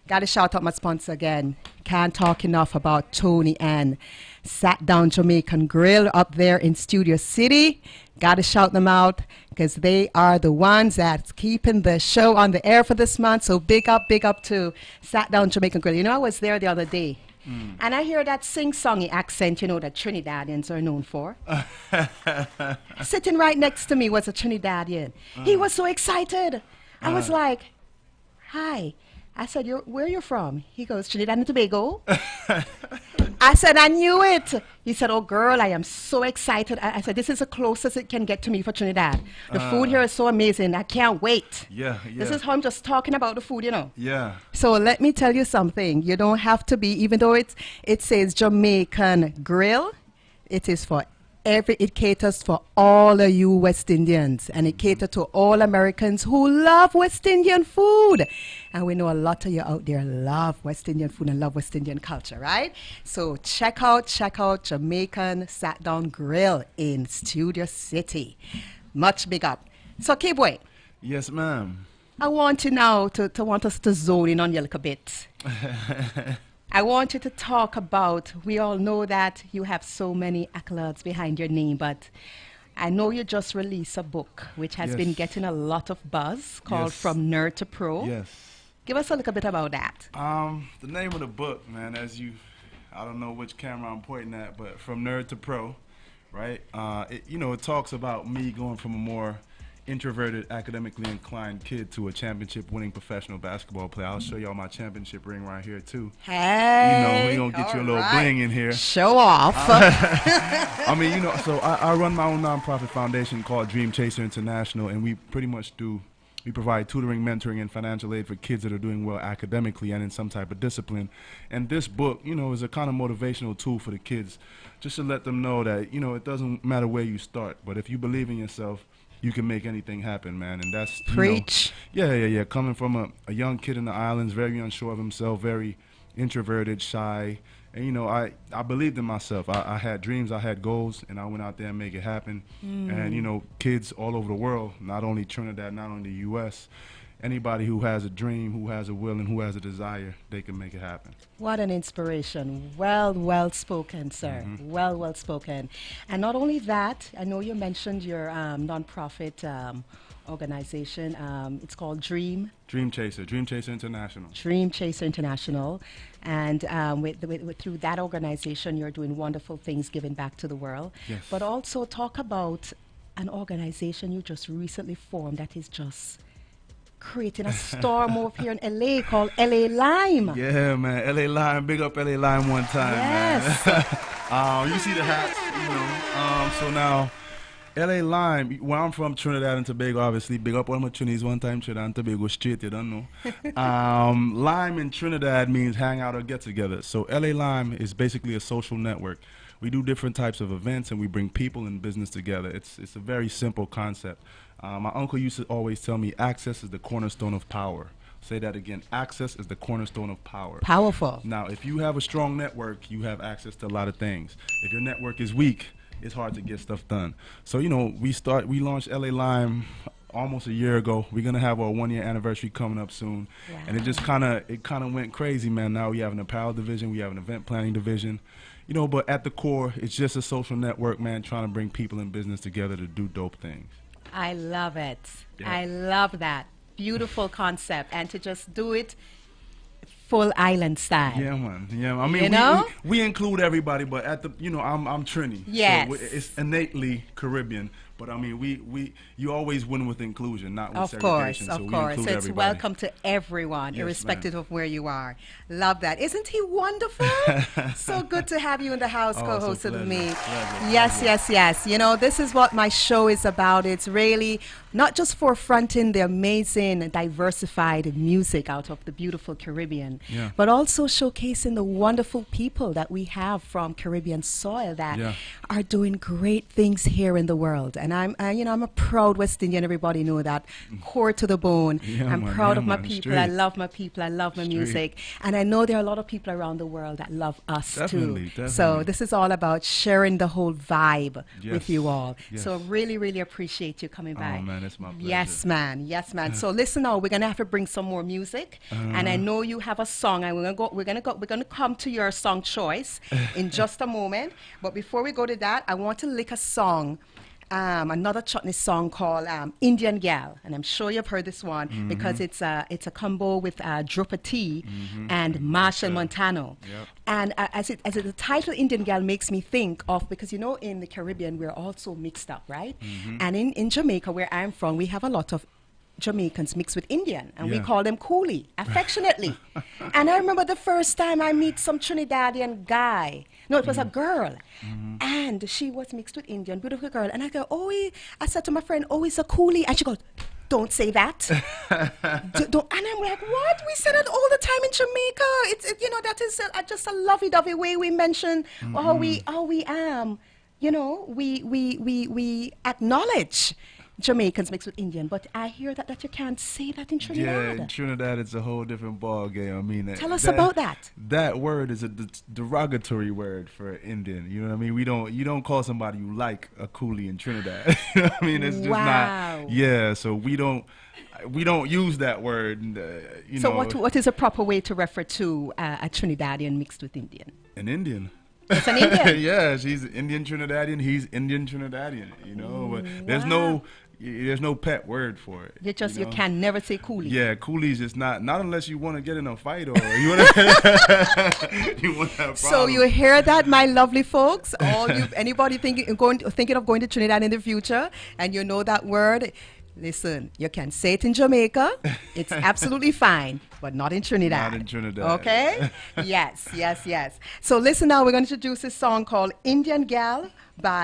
Got to shout out my sponsor again. Can't talk enough about Tony and Sat Down Jamaican Grill up there in Studio City. Got to shout them out because they are the ones that's keeping the show on the air for this month. So big up to Sat Down Jamaican Grill. You know, I was there the other day. And I hear that sing-songy accent, you know, that Trinidadians are known for. Sitting right next to me was a Trinidadian. He was so excited. I was like, hi. I said, where are you from? He goes, Trinidad and Tobago. I said, I knew it. He said, oh, girl, I am so excited. I said, this is the closest it can get to me for Trinidad. The food here is so amazing. I can't wait. Yeah. This is how I'm just talking about the food, you know. Yeah. So let me tell you something. You don't have to be, even though it says Jamaican Grill, it is for it caters for all of you West Indians, and it caters to all Americans who love West Indian food. And we know a lot of you out there love West Indian food and love West Indian culture, right? So check out Jamaican Sat Down Grill in Studio City. Much big up. So KIBWE. Yes, ma'am. I want you now to want us to zone in on you a little bit. I want you to talk about, we all know that you have so many accolades behind your name, but I know you just released a book which has been getting a lot of buzz called From Nerd to Pro. Yes. Give us a little bit about that. The name of the book, man, I don't know which camera I'm pointing at, but From Nerd to Pro, right? It talks about me going from a more introverted, academically inclined kid to a championship-winning professional basketball player. I'll show y'all my championship ring right here too. Hey, we're gonna get you a little bling in here. Show off. I mean, so I run my own nonprofit foundation called Dream Chaser International, and we pretty much we provide tutoring, mentoring, and financial aid for kids that are doing well academically and in some type of discipline. And this book, is a kind of motivational tool for the kids, just to let them know that, it doesn't matter where you start, but if you believe in yourself, you can make anything happen, man. And that's preach. Yeah. Coming from a young kid in the islands, very unsure of himself, very introverted, shy, and I believed in myself. I had dreams, I had goals, and I went out there and make it happen. And kids all over the world, not only Trinidad, not only the U.S., anybody who has a dream, who has a will, and who has a desire, they can make it happen. What an inspiration. Well spoken, sir. Well spoken. And not only that, I know you mentioned your nonprofit organization. It's called Dream Chaser International. Dream Chaser International. And through that organization, you're doing wonderful things, giving back to the world. Yes. But also talk about an organization you just recently formed that is just creating a storm over here in LA called LA Lime. Yeah, man. LA Lime. Big up LA Lime one time, man. You see the hats, so now, LA Lime, where I'm from, Trinidad and Tobago, obviously. Big up all my Trinis one time, Trinidad and Tobago straight, you don't know. Lime in Trinidad means hang out or get together. So LA Lime is basically a social network. We do different types of events, and we bring people and business together. It's a very simple concept. My uncle used to always tell me, access is the cornerstone of power. Say that again. Access is the cornerstone of power. Powerful. Now, if you have a strong network, you have access to a lot of things. If your network is weak, it's hard to get stuff done. So, we launched LA Lime almost a year ago. We're going to have our 1-year anniversary coming up soon. Wow. And it just kind of went crazy, man. Now we have an apparel division. We have an event planning division. But at the core, it's just a social network, man, trying to bring people in business together to do dope things. I love it. Yeah. I love that. Beautiful concept. And to just do it full island style. Yeah, man. Yeah, I mean, we include everybody, but at the, I'm Trini. Yes. So it's innately Caribbean. But I mean, you always win with inclusion, not with segregation. Of course. So it's welcome to everyone, irrespective of where you are. Love that. Isn't he wonderful? So good to have you in the house, co-hosted with me. Yes. This is what my show is about. It's really not just forefronting the amazing, diversified music out of the beautiful Caribbean, but also showcasing the wonderful people that we have from Caribbean soil that are doing great things here in the world. And I'm a proud West Indian. Everybody know that, core to the bone. I'm proud of my people. Straight. I love my people. I love my music. And I know there are a lot of people around the world that love us Definitely. So this is all about sharing the whole vibe with you all. Yes. So really, really appreciate you coming by. Man, man. It's my pleasure. Yes, man. Yes, man. So listen now, we're gonna have to bring some more music, and I know you have a song, and we're gonna come to your song choice in just a moment. But before we go to that, I want to lick a song. Another chutney song called Indian Gal, and I'm sure you've heard this one because it's a combo with Drupa T and Marshall Montano. Yep. And the title Indian Gal makes me think of, because you know in the Caribbean we're all so mixed up, right? And in Jamaica, where I'm from, we have a lot of Jamaicans mixed with Indian, and we call them coolie, affectionately. And I remember the first time I meet some Trinidadian guy. No, it was a girl. And she was mixed with Indian, beautiful girl. And I go, I said to my friend, he's a coolie. And she goes, don't say that. And I'm like, what? We say that all the time in Jamaica. It's you know, that is just a lovey-dovey way we mention how we you know, we acknowledge Jamaicans mixed with Indian, but I hear that you can't say that in Trinidad. Yeah, in Trinidad it's a whole different ball game. I mean, tell us about that. That word is a derogatory word for Indian. You know what I mean? You don't call somebody you like a coolie in Trinidad. You know what I mean? It's just not. Yeah, so we don't use that word. You so know. what is a proper way to refer to a Trinidadian mixed with Indian? An Indian. It's an Indian. Yeah, she's Indian Trinidadian. He's Indian Trinidadian. You know, but there's no pet word for it. You can never say coolie. Yeah, coolie's just not unless you want to get in a fight or you want to you want to have So you hear that, my lovely folks? Anybody thinking of going to Trinidad in the future, and you know that word? Listen, you can say it in Jamaica. It's absolutely fine, but not in Trinidad. Not in Trinidad. Okay? Yes. So listen now, we're going to introduce this song called Indian Gal by